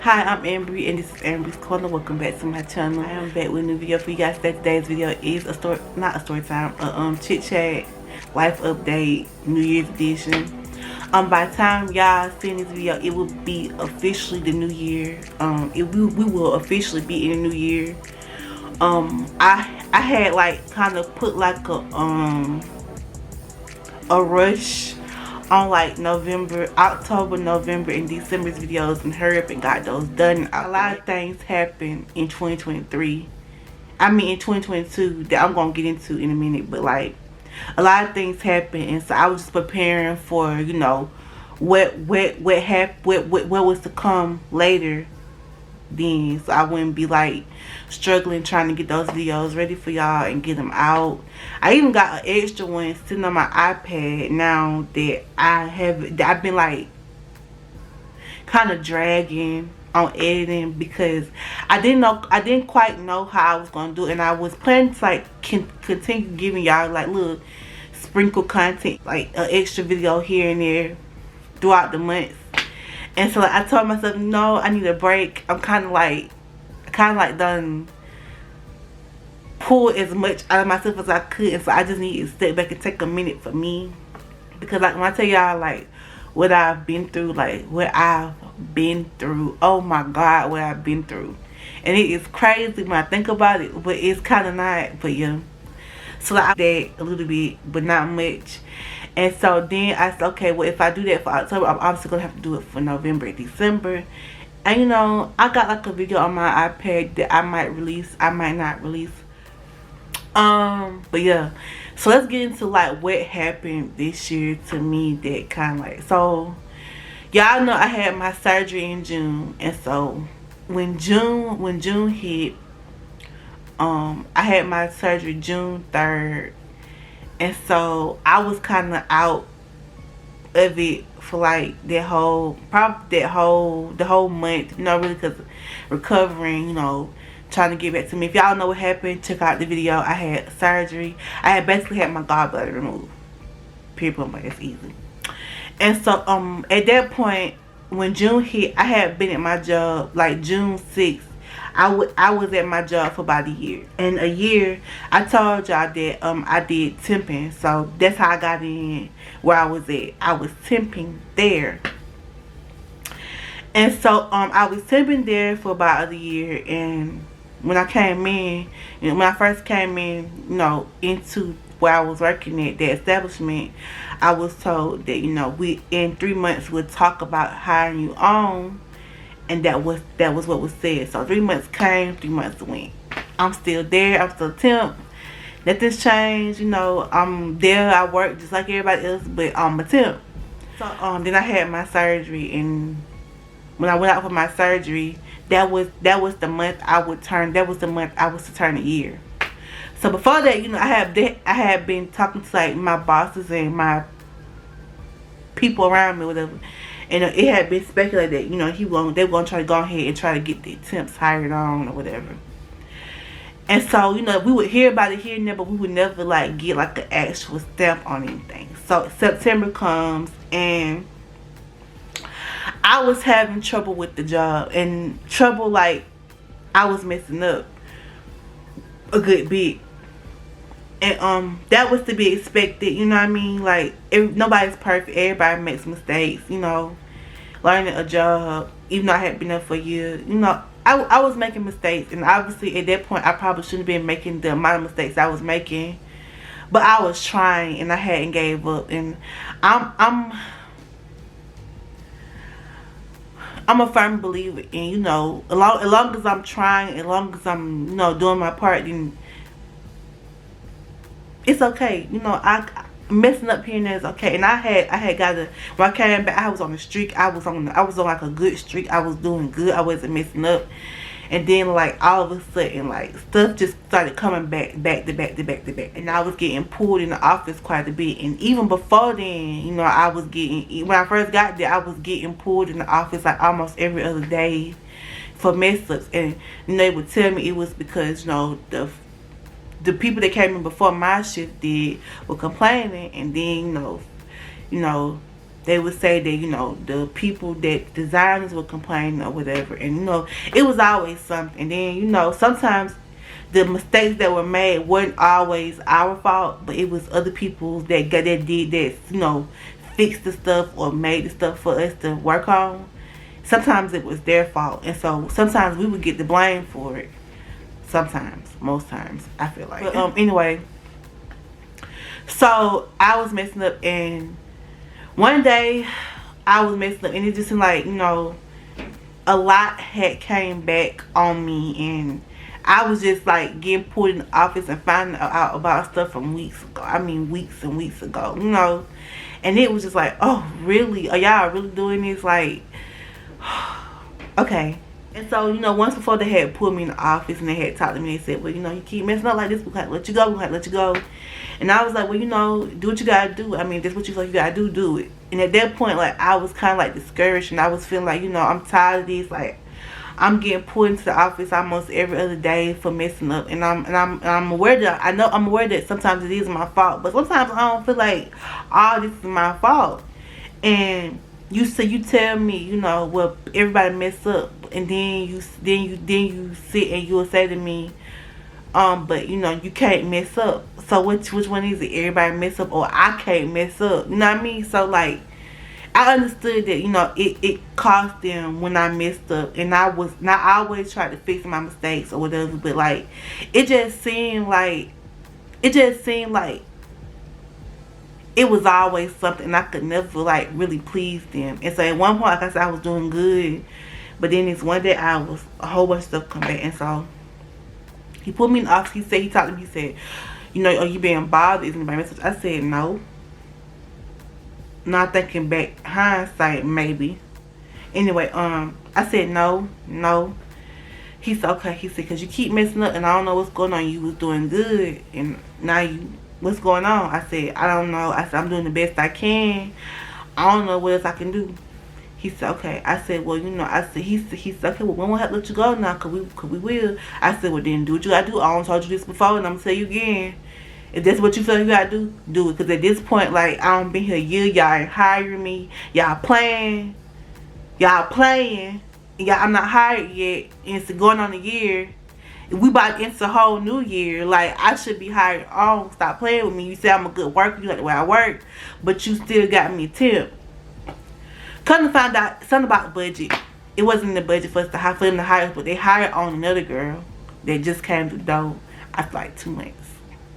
Hi, I'm Ambry and this is Ambry's Corner. Welcome back to my channel. I am back with a new video for you guys. Today's video is a story, not a story time, a chit chat, life update, New Year's edition. By the time y'all seeing this video, it will be officially the new year. We will officially be in the new year. I had like kind of put like a rush on like October, November, and December's videos and hurry up and got those done. A lot of things happened in 2023. I mean in 2022 that I'm gonna get into in a minute, but like a lot of things happened, and so I was just preparing for, you know, what was to come later then, so I wouldn't be like struggling trying to get those videos ready for y'all and get them out. I even got an extra one sitting on my iPad now that I've been like kind of dragging on editing because I didn't quite know how I was gonna do it, and I was planning to like continue giving y'all like little sprinkle content, like an extra video here and there throughout the months. And so like, I told myself, no, I need a break. I'm kind of like done pull as much out of myself as I could, and so I just need to step back and take a minute for me, because like when I tell y'all like what I've been through, oh my god, what I've been through, and it is crazy when I think about it, but it's kind of not. But yeah, so like I did that a little bit, but not much. And so then I said, okay, well, if I do that for October, I'm obviously going to have to do it for November and December. And, you know, I got like a video on my iPad that I might release, I might not release. But yeah. So let's get into like what happened this year to me that kind of like, so y'all know I had my surgery in June. And so when June hit, I had my surgery June 3rd. And so I was kind of out of it for like the whole month, you know, really, because recovering, you know, trying to get back to me. If y'all know what happened, check out the video. I had surgery. I had basically had my gallbladder removed. People, it's easy. And so at that point, when June hit, I had been at my job like June 6th. I was at my job for about a year. And a year, I told y'all that I did temping. So that's how I got in where I was at. I was temping there. And so I was temping there for about a year. And when I came in, you know, when I first came in, you know, into where I was working at, that establishment, I was told that, you know, we in 3 months we'll talk about hiring you on. And that was what was said. So 3 months came, 3 months went. I'm still there. I'm still temp. Nothing's changed. You know, I'm there. I work just like everybody else, but I'm a temp. So then I had my surgery, and when I went out for my surgery, that was the month I would turn. That was the month I was to turn a year. So before that, you know, I had been talking to like my bosses and my people around me, whatever. And it had been speculated that, you know, they were going to try to go ahead and try to get the temps hired on or whatever. And so, you know, we would hear about it here and there, but we would never, like, get, like, an actual stamp on anything. So, September comes, and I was having trouble with the job. And trouble, like, I was messing up a good bit. And that was to be expected, you know what I mean? Like, nobody's perfect. Everybody makes mistakes, you know. Learning a job, even though I had been there for years, you know, I was making mistakes. And obviously, at that point, I probably shouldn't have been making the amount of mistakes I was making. But I was trying, and I hadn't gave up. And I'm a firm believer in, you know, as long as I'm trying, as long as I'm, you know, doing my part, then it's okay. You know, messing up here and there is okay. And I had got to, when I came back, I was on a streak. I was on like a good streak. I was doing good. I wasn't messing up. And then like all of a sudden, like stuff just started coming back to back. And I was getting pulled in the office quite a bit. And even before then, you know, when I first got there, I was getting pulled in the office like almost every other day for mess ups. And you know, they would tell me it was because, you know, the people that came in before my shift were complaining, and then you know they would say that, you know, the people that designers would complain or whatever. And, you know, it was always something. And then, you know, sometimes the mistakes that were made weren't always our fault, but it was other people that did that, you know, fixed the stuff or made the stuff for us to work on. Sometimes it was their fault. And so sometimes we would get the blame for it. Sometimes. Most times, I feel like. But, anyway. So, I was messing up, and one day, I was messing up, and it just seemed like, you know, a lot had came back on me, and I was just like getting put in the office and finding out about stuff from weeks ago. I mean, weeks and weeks ago, you know. And it was just like, oh, really? Are y'all really doing this? Like, okay. And so, you know, once before they had put me in the office and they had talked to me, they said, well, you know, you keep messing up like this, we're going to let you go, we're going to let you go. And I was like, well, you know, do what you got to do. I mean, if that's what you feel like you got to do it. And at that point, like, I was kind of like discouraged, and I was feeling like, you know, I'm tired of this. Like, I'm getting put into the office almost every other day for messing up. And I'm aware that, I'm aware that sometimes it is my fault. But sometimes I don't feel like all this is my fault. And you tell me, you know, well, everybody mess up, and then you sit and you'll say to me, but you know, you can't mess up. So which one is it? Everybody mess up, or I can't mess up? You know what I mean? So like, I understood that, you know, it cost them when I messed up, and I always tried to fix my mistakes or whatever, but like, it just seemed like it was always something, and I could never like really please them. And so at one point, like I said, I was doing good, but then this one day a whole bunch of stuff come back. And so he put me in the office. He talked to me, he said, you know, are you being bothered? Is anybody message? I said no. Not thinking back, hindsight, maybe. Anyway, I said no. He said, okay. He said, because you keep messing up and I don't know what's going on. You was doing good, and now what's going on? I said, I don't know. I said, I'm doing the best I can. I don't know what else I can do. He said, okay. I said, well, you know, he said, okay, well, we won't have to let you go now, cause we will. I said, well, then do what you gotta do. I don't told you this before, and I'm gonna tell you again. If that's what you feel you gotta do it. Cause at this point, like, I don't been here a year. Y'all ain't hiring me. Y'all playing. And I'm not hired yet. And it's going on a year. We about to enter a whole new year. Like, I should be hired on. Stop playing with me. You say I'm a good worker. You like the way I work. But you still got me a tip. Come to find out something about the budget. It wasn't in the budget for them to hire us, but they hired on another girl that just came to the door after like 2 months.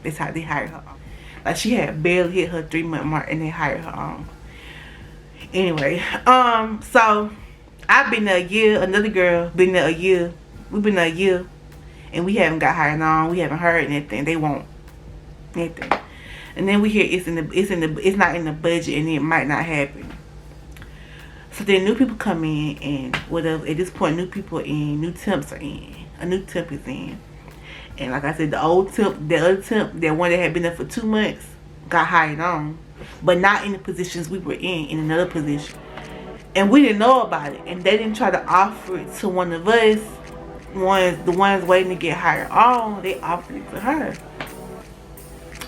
That's how they hired her on. Like, she had barely hit her 3-month mark, and they hired her on. Anyway, so I've been there a year. Another girl been there a year. We've been there a year, and we haven't got hired on. We haven't heard anything. They won't anything. And then we hear it's not in the budget, and it might not happen. So then new people come in, and whatever. At this point, new people in, new temps are in. A new temp is in. And like I said, the other temp, that one that had been there for 2 months, got hired on. But not in the positions we were in another position. And we didn't know about it. And they didn't try to offer it to one of us. The ones waiting to get hired on, they offered it to her.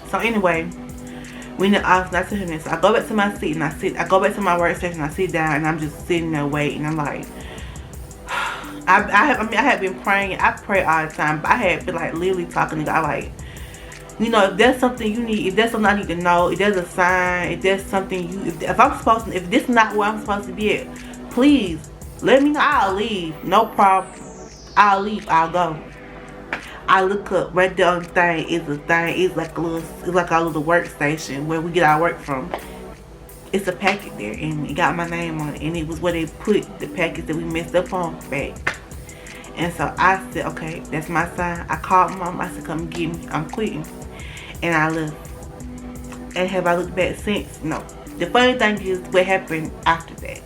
So anyway, we in the office, and I tell her, so I go back to my seat, and I go back to my workstation, I sit down, and I'm just sitting there waiting. I'm like, I had been praying. I pray all the time, but I had been like literally talking to God, like, you know, if there's something you need, if there's something I need to know, if there's a sign, if there's something if this is not where I'm supposed to be at, please let me know. I'll leave, no problem. I'll leave. I'll go. I look up right there on the thing. It's like a little workstation where we get our work from. It's a packet there, and it got my name on it, and it was where they put the packets that we messed up on back. And so I said, okay, that's my sign. I called Mom. I said, come get me. I'm quitting. And I left. And have I looked back since? No. The funny thing is what happened after that.